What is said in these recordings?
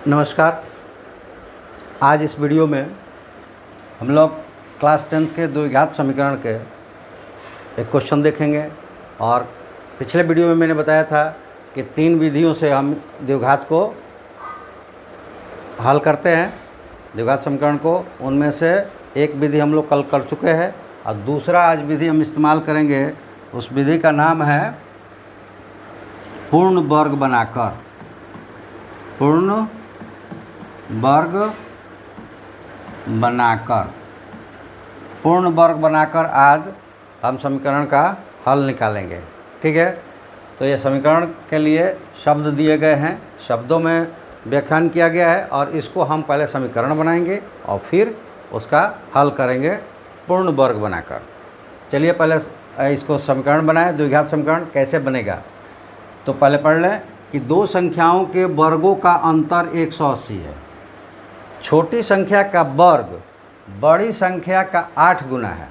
नमस्कार। आज इस वीडियो में हम लोग क्लास 10th के द्विघात समीकरण के एक क्वेश्चन देखेंगे। और पिछले वीडियो में मैंने बताया था कि 3 विधियों से हम द्विघात को हल करते हैं, द्विघात समीकरण को। उनमें से एक विधि हम लोग कल कर चुके हैं और दूसरा आज विधि हम इस्तेमाल करेंगे। उस विधि का नाम है पूर्ण वर्ग बनाकर। पूर्ण वर्ग बनाकर, पूर्ण वर्ग बनाकर आज हम समीकरण का हल निकालेंगे। ठीक है, तो ये समीकरण के लिए शब्द दिए गए हैं, शब्दों में व्याख्यान किया गया है और इसको हम पहले समीकरण बनाएंगे और फिर उसका हल करेंगे पूर्ण वर्ग बनाकर। चलिए पहले इसको समीकरण बनाएं। द्विघात समीकरण कैसे बनेगा तो पहले पढ़ लें कि दो संख्याओं के वर्गों का अंतर 180 है। छोटी संख्या का वर्ग बड़ी संख्या का 8 गुना है,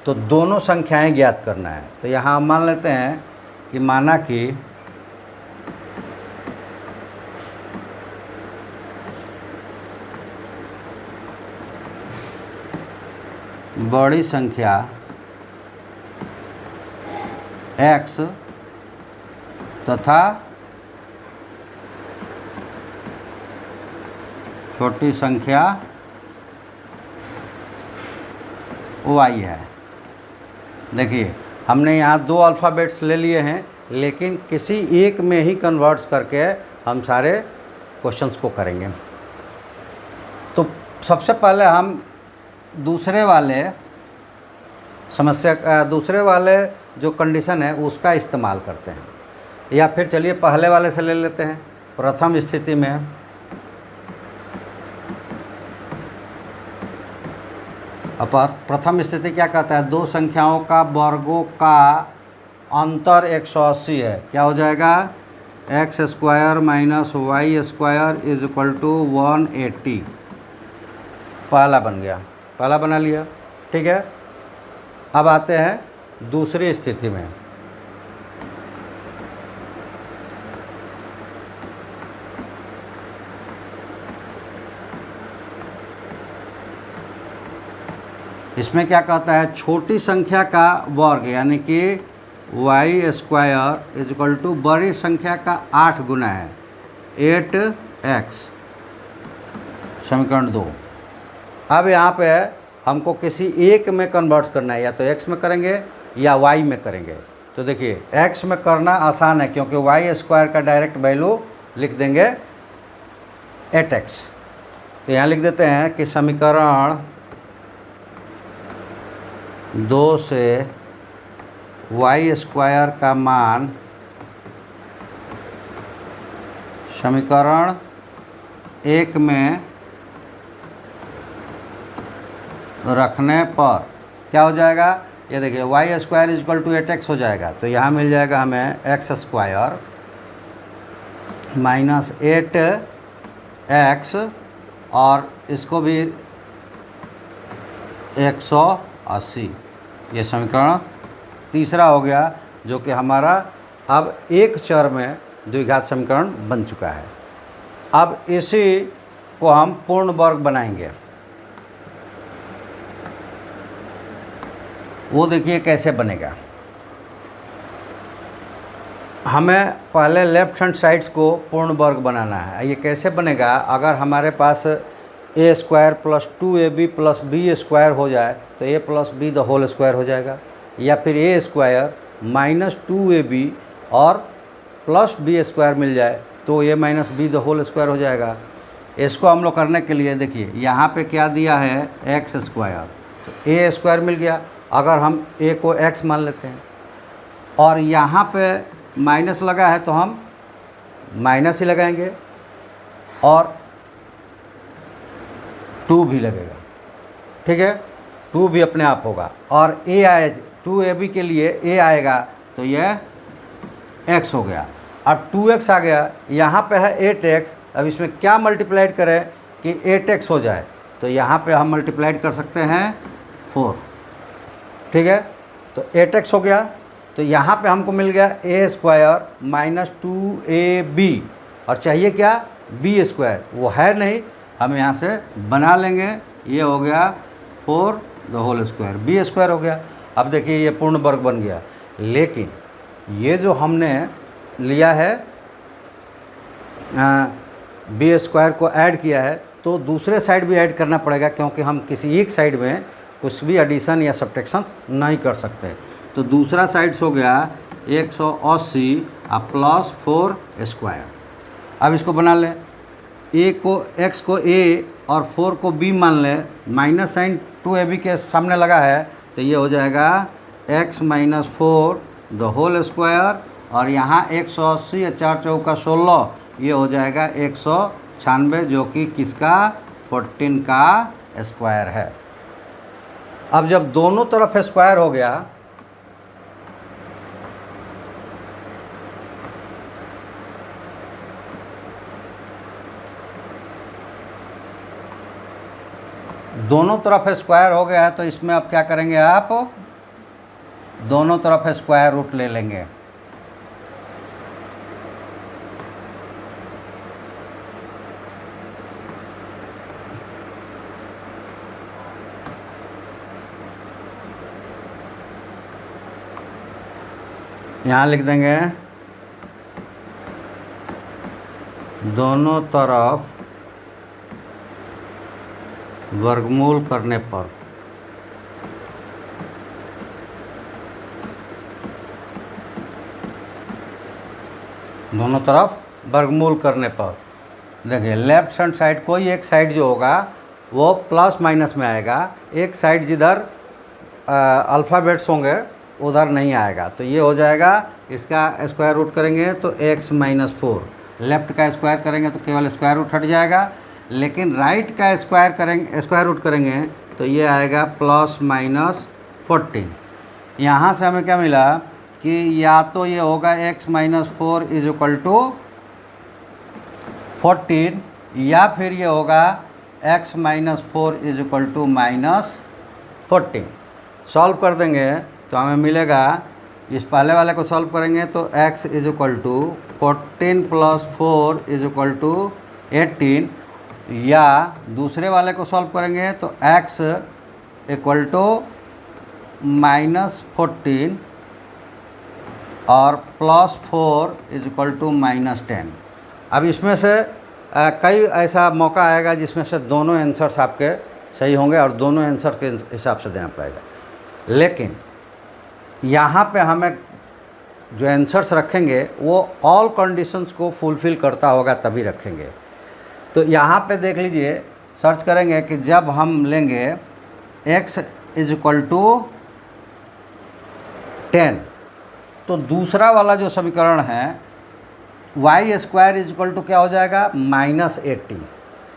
तो दोनों संख्याएं ज्ञात करना है। तो यहाँ हम मान लेते हैं कि माना कि बड़ी संख्या x तथा छोटी संख्या y है। देखिए हमने यहाँ 2 अल्फ़ाबेट्स ले लिए हैं, लेकिन किसी एक में ही कन्वर्ट्स करके हम सारे क्वेश्चंस को करेंगे। तो सबसे पहले हम दूसरे वाले जो कंडीशन है उसका इस्तेमाल करते हैं, या फिर चलिए पहले वाले से ले लेते हैं। प्रथम स्थिति में प्रथम स्थिति क्या कहता है? दो संख्याओं का वर्गों का अंतर 180 है। क्या हो जाएगा? x² - y² is equal to 180। पहला बन गया, पहला बना लिया। ठीक है, अब आते हैं दूसरी स्थिति में। इसमें क्या कहता है? छोटी संख्या का वर्ग यानी कि y² इज इक्वल टू बड़ी संख्या का 8 गुना है, 8x। समीकरण 2। अब यहाँ पे हमको किसी एक में कन्वर्ट करना है, या तो x में करेंगे या y में करेंगे। तो देखिए x में करना आसान है क्योंकि y² का डायरेक्ट वैल्यू लिख देंगे 8x। तो यहाँ लिख देते हैं कि समीकरण 2 से y² का मान समीकरण 1 में रखने पर क्या हो जाएगा? ये देखिए y² is equal to 8x हो जाएगा। तो यहाँ मिल जाएगा हमें x² माइनस 8x और इसको भी 180। ये समीकरण तीसरा हो गया, जो कि हमारा अब एक चर में द्विघात समीकरण बन चुका है। अब इसी को हम पूर्ण वर्ग बनाएंगे। वो देखिए कैसे बनेगा। हमें पहले लेफ्ट हैंड साइड्स को पूर्ण वर्ग बनाना है। ये कैसे बनेगा? अगर हमारे पास a² + 2ab + b² हो जाए तो a + b the whole square हो जाएगा, या फिर a² - 2ab और प्लस b² मिल जाए तो a - b the whole square हो जाएगा। इसको हम लोग करने के लिए देखिए यहाँ पे क्या दिया है? x²। तो a² मिल गया। अगर हम a को x मान लेते हैं और यहाँ पे माइनस लगा है तो हम माइनस ही लगाएंगे और 2 भी लगेगा। ठीक है, 2 भी अपने आप होगा और a आए 2ab के लिए a आएगा तो यह x हो गया। अब 2x आ गया, यहाँ पे है 8x। अब इसमें क्या मल्टीप्लाइड करें कि 8x हो जाए? तो यहाँ पे हम मल्टीप्लाइड कर सकते हैं 4। ठीक है, तो 8x हो गया। तो यहाँ पे हमको मिल गया a² - 2ab और चाहिए क्या? बी स्क्वायर, वो है नहीं, हम यहाँ से बना लेंगे। ये हो गया 4 the whole square, b square हो गया। अब देखिए ये पूर्ण वर्ग बन गया। लेकिन ये जो हमने लिया है बी स्क्वायर को ऐड किया है, तो दूसरे साइड भी ऐड करना पड़ेगा, क्योंकि हम किसी एक साइड में कुछ भी एडिशन या सब्ट्रैक्शन नहीं कर सकते। तो दूसरा साइड्स हो गया 180 प्लस 4 स्क्वायर। अब इसको बना लें, ए को x को a और 4 को b मान लें, माइनस साइन 2ab के सामने लगा है, तो ये हो जाएगा x minus 4 the whole square, और यहाँ 180 या 4 चौका 16, ये हो जाएगा 196, जो कि किसका 14 का स्क्वायर है। अब जब दोनों तरफ स्क्वायर हो गया, दोनों तरफ स्क्वायर हो गया है, तो इसमें अब क्या करेंगे, आप दोनों तरफ स्क्वायर रूट ले लेंगे। यहाँ लिख देंगे दोनों तरफ वर्गमूल करने पर दोनों तरफ वर्गमूल करने पर देखिए लेफ्ट हैंड साइड कोई एक साइड जो होगा वो प्लस माइनस में आएगा, एक साइड जिधर अल्फ़ाबेट्स होंगे उधर नहीं आएगा। तो ये हो जाएगा, इसका स्क्वायर रूट करेंगे तो x माइनस 4, लेफ़्ट का स्क्वायर करेंगे तो केवल स्क्वायर रूट हट जाएगा, लेकिन राइट का स्क्वायर करेंगे, स्क्वायर रूट करेंगे तो ये आएगा प्लस माइनस 14। यहाँ से हमें क्या मिला कि या तो ये होगा x minus 4 is equal to 14, या फिर ये होगा x minus 4 is equal to minus 14। Solve कर देंगे तो हमें मिलेगा, इस पहले वाले को सॉल्व करेंगे तो x is equal to 14 plus 4 is equal to 18, या दूसरे वाले को सॉल्व करेंगे तो x इक्वल टू माइनस 14 और plus 4 is equal to minus 10। अब इसमें से कई ऐसा मौका आएगा जिसमें से दोनों आंसर्स आपके सही होंगे और दोनों आंसर के हिसाब से देना पड़ेगा, लेकिन यहाँ पे हमें जो आंसर्स रखेंगे वो ऑल कंडीशंस को फुलफ़िल करता होगा तभी रखेंगे। तो यहाँ पे देख लीजिए, सर्च करेंगे कि जब हम लेंगे x इज इक्वल टू 10, तो दूसरा वाला जो समीकरण है y square is equal to क्या हो जाएगा, minus 80।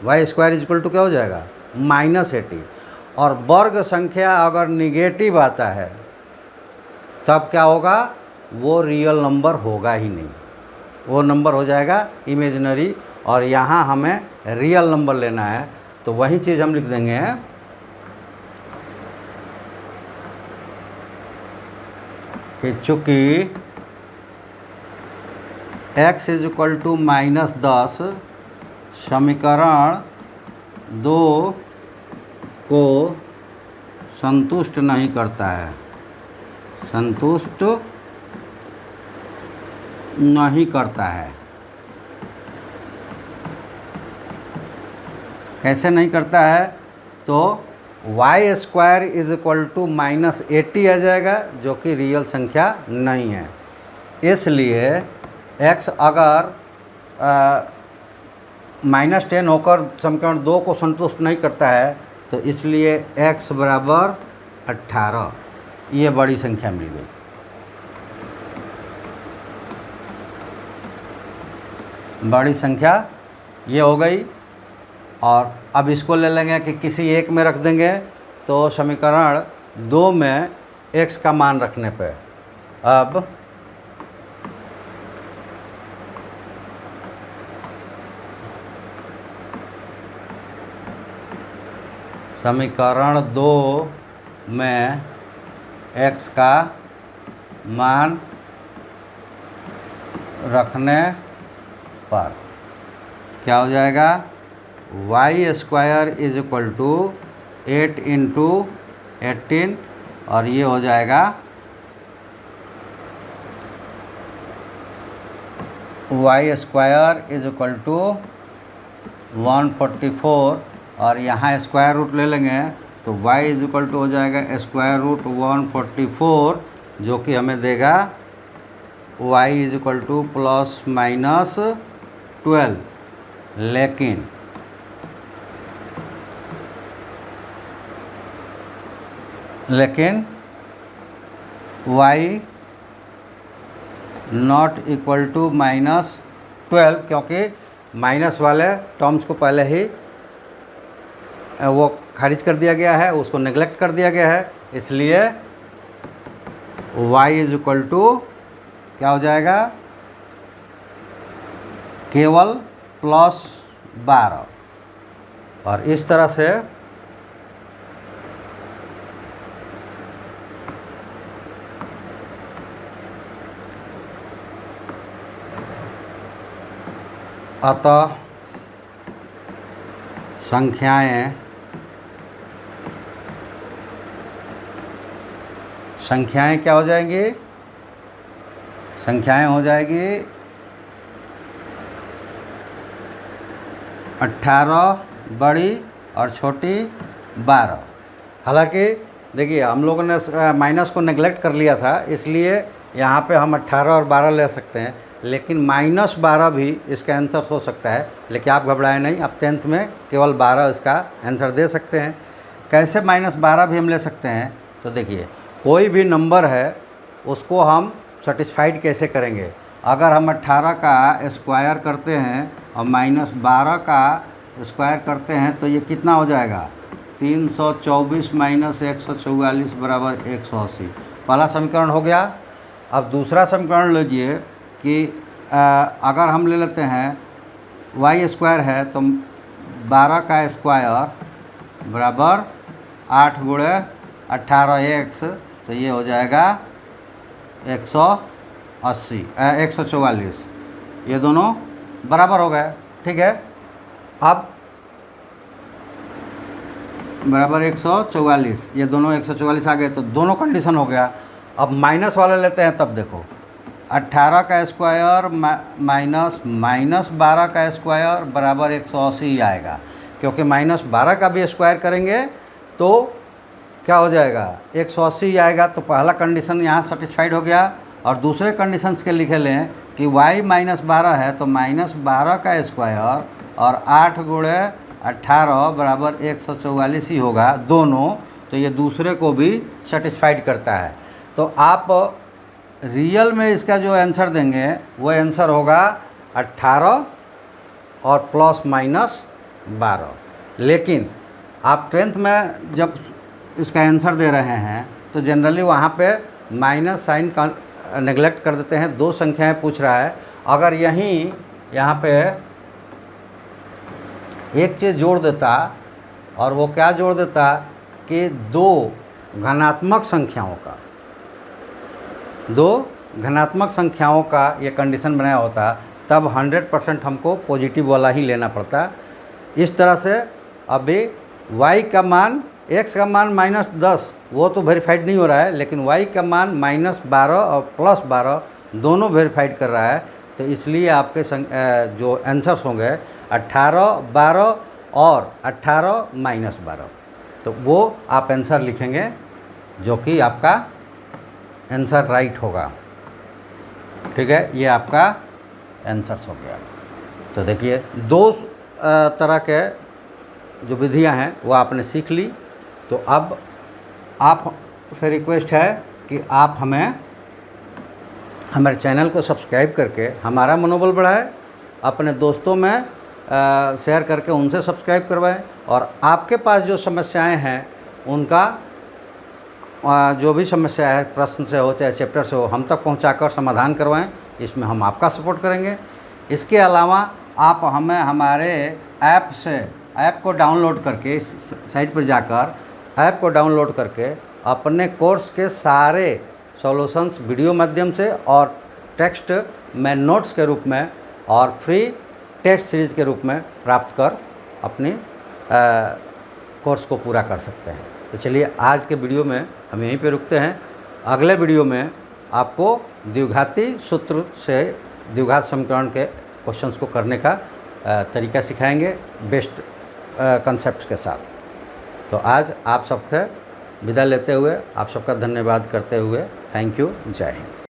y square is equal to क्या हो जाएगा, माइनस 80। और वर्ग संख्या अगर निगेटिव आता है तब क्या होगा, वो रियल नंबर होगा ही नहीं, वो नंबर हो जाएगा इमेजिनरी, और यहाँ हमें रियल नंबर लेना है। तो वही चीज़ हम लिख देंगे कि चूँकि x is equal to minus 10 समीकरण 2 को संतुष्ट नहीं करता है, संतुष्ट नहीं करता है। कैसे नहीं करता है, तो y square is equal to minus 80 आ जाएगा, जो कि रियल संख्या नहीं है। इसलिए x अगर माइनस 10 होकर समीकरण 2 को संतुष्ट नहीं करता है, तो इसलिए x बराबर 18, ये बड़ी संख्या मिल गई। बड़ी संख्या ये हो गई। और अब इसको ले लेंगे कि किसी एक में रख देंगे, तो समीकरण 2 में x का मान रखने पे अब समीकरण 2 में x का मान रखने पर क्या हो जाएगा, y square is equal to 8 into 18 और ये हो जाएगा y square is equal to 144 और यहाँ स्क्वायर रूट ले लेंगे तो y इज इक्वल टू हो जाएगा स्क्वायर रूट 144 जो कि हमें देगा y is equal to plus minus 12। लेकिन y not equal to minus 12 क्योंकि माइनस वाले टर्म्स को पहले ही वो खारिज कर दिया गया है, उसको नेग्लेक्ट कर दिया गया है, इसलिए y इज इक्वल टू क्या हो जाएगा, केवल प्लस 12। और इस तरह से अतः संख्याएं क्या हो जाएंगी, संख्याएं हो जाएगी 18 बड़ी और छोटी 12। हालांकि देखिए हम लोगों ने माइनस को नेग्लेक्ट कर लिया था, इसलिए यहाँ पे हम 18 और 12 ले सकते हैं, लेकिन माइनस 12 भी इसका आंसर हो सकता है। लेकिन आप घबराएं नहीं, आप 10th में केवल 12 इसका आंसर दे सकते हैं। कैसे माइनस 12 भी हम ले सकते हैं, तो देखिए कोई भी नंबर है उसको हम सेटिस्फाइड कैसे करेंगे। अगर हम 18 का स्क्वायर करते हैं और माइनस 12 का स्क्वायर करते हैं तो ये कितना हो जाएगा, 324 माइनस 144 बराबर 180। पहला समीकरण हो गया। अब दूसरा समीकरण लीजिए कि अगर हम ले लेते हैं वाई स्क्वायर है तो 12 का स्क्वायर बराबर 8 गुणे 18x, तो ये हो जाएगा 144। ये दोनों बराबर हो गए, ठीक है। अब बराबर 144, ये दोनों 144 आ गए, तो दोनों कंडीशन हो गया। अब माइनस वाला लेते हैं, तब देखो 18 का स्क्वायर माइनस 12 का स्क्वायर बराबर 180 आएगा, क्योंकि माइनस 12 का भी स्क्वायर करेंगे तो क्या हो जाएगा, 180 आएगा। तो पहला कंडीशन यहाँ सेटिस्फाइड हो गया। और दूसरे कंडीशंस के लिखे लें कि y माइनस 12 है तो माइनस 12 का स्क्वायर और 8 गुणे 18 बराबर 144 ही होगा दोनों, तो ये दूसरे को भी सेटिस्फाइड करता है। तो आप रियल में इसका जो आंसर देंगे वो आंसर होगा 18 और प्लस माइनस 12। लेकिन आप 10th में जब इसका आंसर दे रहे हैं तो जनरली वहाँ पे माइनस साइन का नेग्लेक्ट कर देते हैं, दो संख्याएं पूछ रहा है। अगर यहाँ पे एक चीज़ जोड़ देता, और वो क्या जोड़ देता कि दो घनात्मक संख्याओं का ये कंडीशन बनाया होता, तब 100% हमको पॉजिटिव वाला ही लेना पड़ता। इस तरह से अभी y का मान, x का मान -10 वो तो वेरीफाइड नहीं हो रहा है, लेकिन y का मान -12 और +12 दोनों वेरीफाइड कर रहा है। तो इसलिए आपके जो आंसर्स होंगे 18, 12 और 18 -12, तो वो आप आंसर लिखेंगे जो कि आपका आंसर राइट होगा, ठीक है। ये आपका आंसर्स हो गया। तो देखिए दो तरह के जो विधियां हैं वो आपने सीख ली। तो अब आप से रिक्वेस्ट है कि आप हमारे चैनल को सब्सक्राइब करके हमारा मनोबल बढ़ाएं, अपने दोस्तों में शेयर करके उनसे सब्सक्राइब करवाएं, और आपके पास जो समस्याएं हैं उनका जो भी समस्या है, प्रश्न से हो चाहे चैप्टर से हो, हम तक पहुंचाकर समाधान करवाएं। इसमें हम आपका सपोर्ट करेंगे। इसके अलावा आप हमें हमारे ऐप को डाउनलोड करके, इस साइट पर जाकर ऐप को डाउनलोड करके अपने कोर्स के सारे सॉल्यूशंस वीडियो माध्यम से और टेक्स्ट में नोट्स के रूप में और फ्री टेस्ट सीरीज़ के रूप में प्राप्त कर अपनी कोर्स को पूरा कर सकते हैं। तो चलिए आज के वीडियो में हम यहीं पे रुकते हैं। अगले वीडियो में आपको द्विघाती सूत्र से द्विघात समीकरण के क्वेश्चंस को करने का तरीका सिखाएंगे बेस्ट कंसेप्ट के साथ। तो आज आप सबके विदा लेते हुए आप सबका धन्यवाद करते हुए थैंक यू, जय हिंद।